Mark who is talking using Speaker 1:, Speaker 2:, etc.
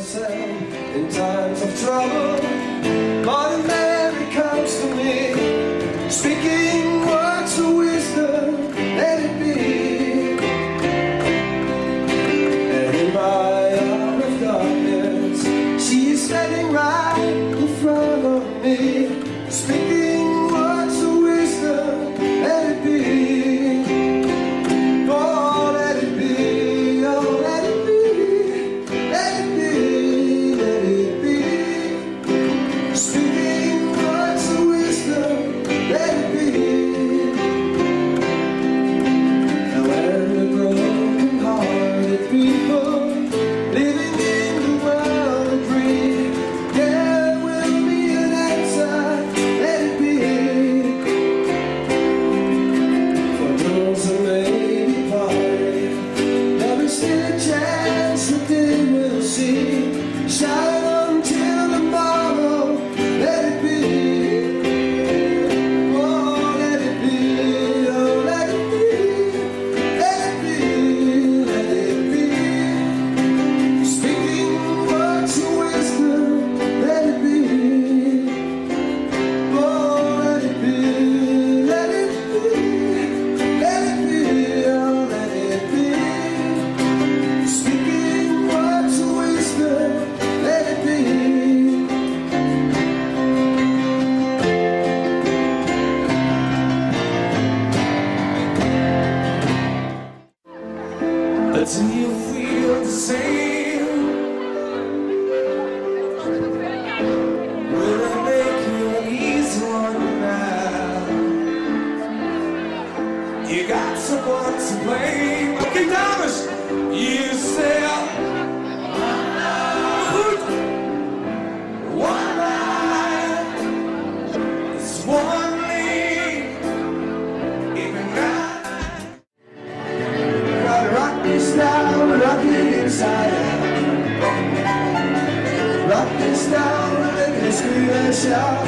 Speaker 1: myself in times of trouble. Mother Mary comes to me, speaking words of wisdom, let it be. And in my hour of darkness, she is standing right in front of me, speaking words of wisdom, let it be. Oh, let it be, oh, let it be, let it be, let it be. Speaking words of wisdom, let it be. Now every broken-hearted people living in the world agree, there will be an answer, let it be. For those who may be parted, there is still a chance that they will see. Shine until tomorrow, let it be. Oh, let it be, oh, let it be, let it be, let it be. Speaking words of wisdom, let it be. Oh, let it be, let it be, let it be, oh, let it be. Speaking words of wisdom, let it be.
Speaker 2: But do you feel the same? Will it make you an easy one now? You got someone to blame. Okay, Thomas, you say one night, it's one lead, even night.
Speaker 1: Gotta rock this down, rock it inside out. Rock this down, let me scream and shout.